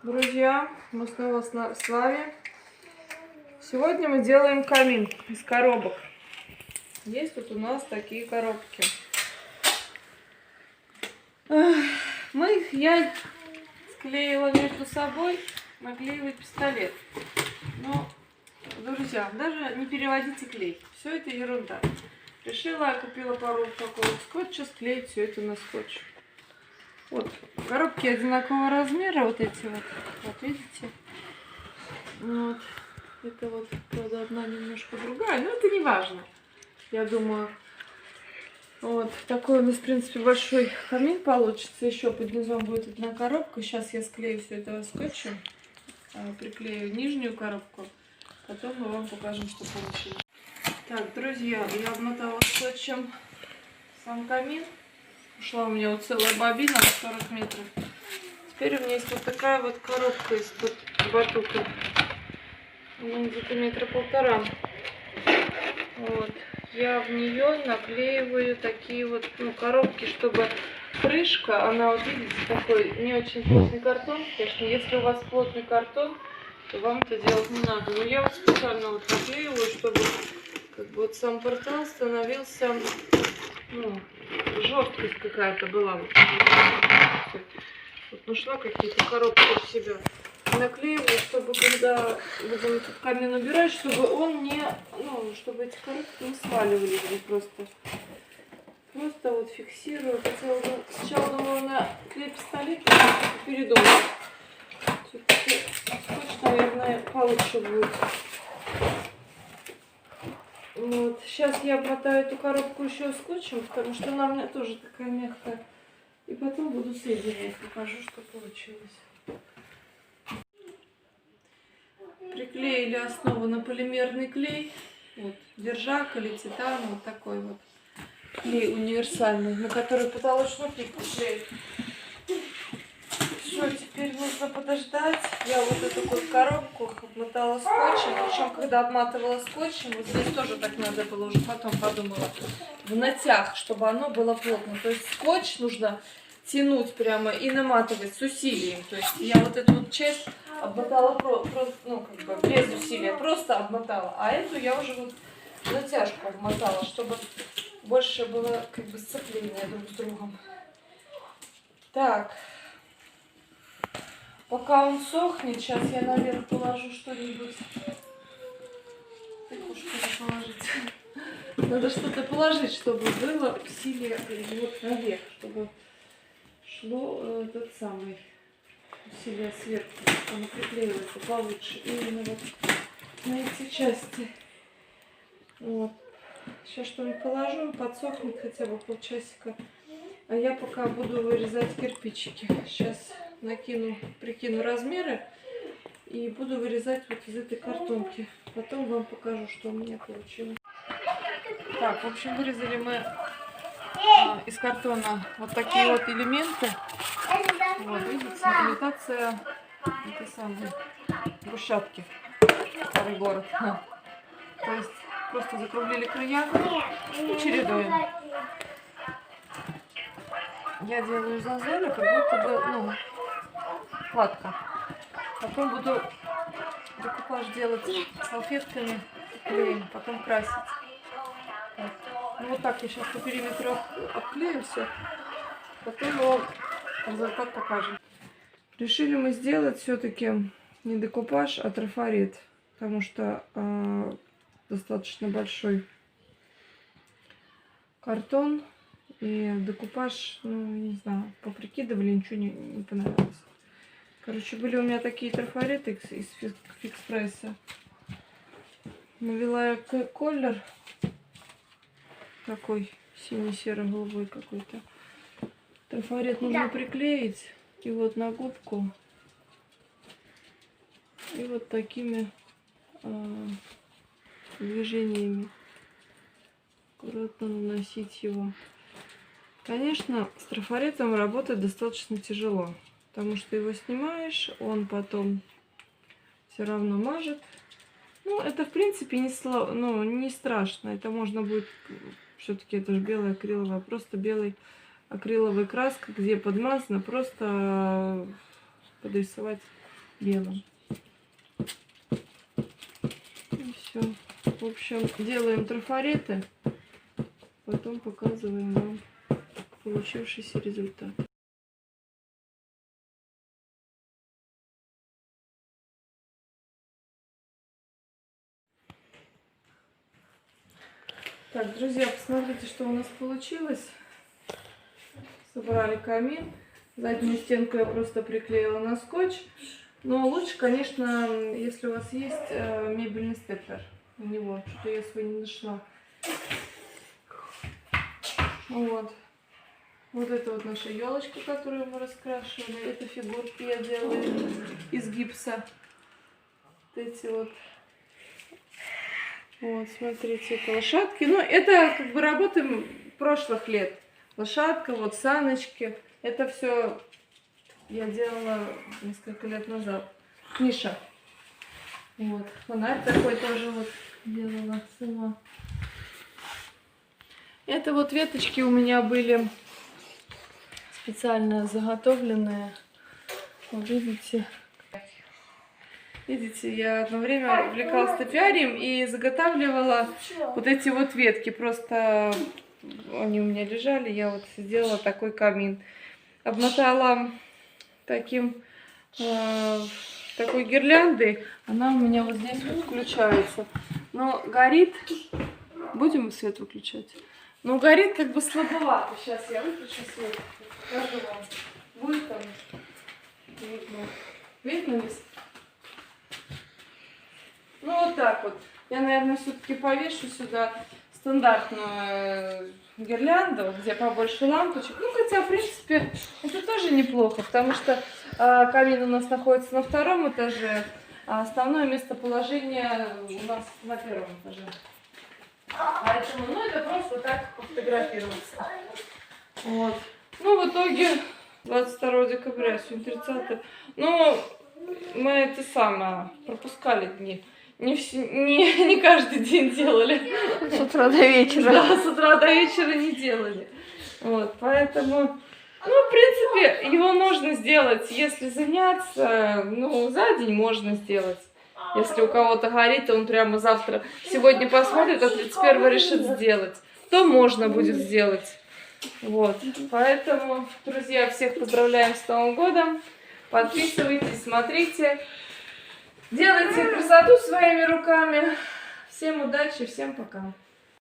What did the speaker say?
Друзья, мы снова с вами. Сегодня мы делаем камин из коробок. Есть тут у нас такие коробки. Я склеила между собой наклеивать пистолет. Но, друзья, даже не переводите клей. Все это ерунда. Решила, я купила пару упаковок скотча, склеить все это на скотч. Вот, коробки одинакового размера, вот эти вот, видите? Вот, это вот, правда, одна немножко другая, но это не важно, я думаю. Вот, такой у нас, в принципе, большой камин получится, еще под низом будет одна коробка. Сейчас я склею все это скотчем, приклею нижнюю коробку, потом мы вам покажем, что получилось. Так, друзья, я обмотала скотчем сам камин. Ушла у меня вот целая бобина на 40 метров. Теперь у меня есть вот такая вот коробка из-под батука. Она где-то метра полтора. Вот. Я в нее наклеиваю такие вот коробки, чтобы крышка, она вот видите, такой не очень плотный картон. Конечно, если у вас плотный картон, то вам это делать не надо. Но я вот специально вот наклеиваю, чтобы как бы вот сам портал становился, жесткость какая-то была. Вот нашла какие-то коробки в себя. Наклеиваю, чтобы когда будем этот камин убирать, чтобы он не, чтобы эти коробки не сваливались просто. Просто вот фиксирую. Хотела бы, сначала думала на клей пистолет, но передумала. Все-таки скотч, наверное, получше будет. Вот. Сейчас я обмотаю эту коробку еще скотчем, потому что она у меня тоже такая мягкая. И потом буду соединять, покажу, что получилось. Приклеили основу на полимерный клей. Вот, держак или титан, вот такой вот клей универсальный, на который потолочную плитку клеят. Все, теперь нужно подождать. Я вот эту вот коробку обмотала скотчем. Причем, когда обматывала скотчем, вот здесь тоже так надо было, уже потом подумала, в натяг, чтобы оно было плотно. То есть скотч нужно тянуть прямо и наматывать с усилием. То есть я вот эту вот часть обмотала без усилия, просто обмотала. А эту я уже вот в натяжку обмотала, чтобы больше было сцепления друг с другом. Так. Пока он сохнет, сейчас я наверх положу что-нибудь. Так уж что положить. Надо что-то положить, чтобы было усилие вот наверх, чтобы шло тот самый усилие сверху, чтобы оно приклеивается получше. Именно вот на эти части. Вот. Сейчас что-нибудь положу, подсохнет хотя бы полчасика. А я пока буду вырезать кирпичики. Сейчас прикину размеры и буду вырезать вот из этой картонки. Потом вам покажу, что у меня получилось. Так, в общем, вырезали мы из картона вот такие вот элементы. Вот, видите, имитация этой самой брусчатки. Старый город. То есть просто закруглили края и чередуем. Я делаю зазоры, как будто бы, кладка. Потом буду декупаж делать салфетками, клеем, потом красить. Вот так я сейчас по периметру обклею все. Потом его результат покажем. Решили мы сделать все-таки не декупаж, а трафарет. Потому что достаточно большой картон. И декупаж, не знаю, поприкидывали, ничего не понравилось. Короче, были у меня такие трафареты из фикс-прайса. Навела я колер такой синий-серо-голубой какой-то. Трафарет нужно приклеить. И вот на губку. И вот такими движениями аккуратно наносить его. Конечно, с трафаретом работать достаточно тяжело, потому что его снимаешь, он потом все равно мажет. Это в принципе не страшно. Это можно будет, все-таки это же белая акриловая, просто белой акриловой краской, где подмазано, просто подрисовать белым. И все. В общем, делаем трафареты, потом показываем вам получившийся результат. Так, друзья, посмотрите, что у нас получилось. Собрали камин. Заднюю стенку я просто приклеила на скотч. Но лучше, конечно, если у вас есть мебельный степлер у него. Что-то я свой не нашла. Вот. Вот это вот наша елочка, которую мы раскрашивали. Это фигурки я делаю из гипса. Вот эти вот. Вот, смотрите, это лошадки. Ну, это как бы работы прошлых лет. Лошадка, вот саночки. Это все я делала несколько лет назад. Миша. Вот. Фонарь такой тоже вот делала сама. Это вот веточки у меня были специально заготовленные. Вот видите. Видите, я одно время увлекалась топиарием и заготавливала вот эти вот ветки. Просто они у меня лежали, я вот сделала такой камин. Обмотала такой гирляндой. Она у меня вот здесь вот включается. Но горит. Будем свет выключать? Но горит как бы слабовато. Сейчас я выключу свет. Покажу вам. Будет там видно. Видно ли? Ну вот так вот. Я, наверное, все-таки повешу сюда стандартную гирлянду, где побольше лампочек. Ну, хотя, в принципе, это тоже неплохо, потому что камин у нас находится на 2-м этаже, а основное местоположение у нас на 1-м этаже. Поэтому, ну, это просто так фотографироваться. Вот. Ну, в итоге 22 декабря, сегодня 30. Ну, мы это самое пропускали дни. Не каждый день делали. С утра до вечера. Да, с утра до вечера не делали. Вот, поэтому, ну, в принципе, его можно сделать, если заняться, ну, за день можно сделать. Если у кого-то горит, он прямо завтра, сегодня посмотрит, а 31 решит сделать, то можно будет сделать. Вот, поэтому, друзья, всех поздравляем с Новым годом. Подписывайтесь, смотрите. Делайте красоту своими руками. Всем удачи, всем пока.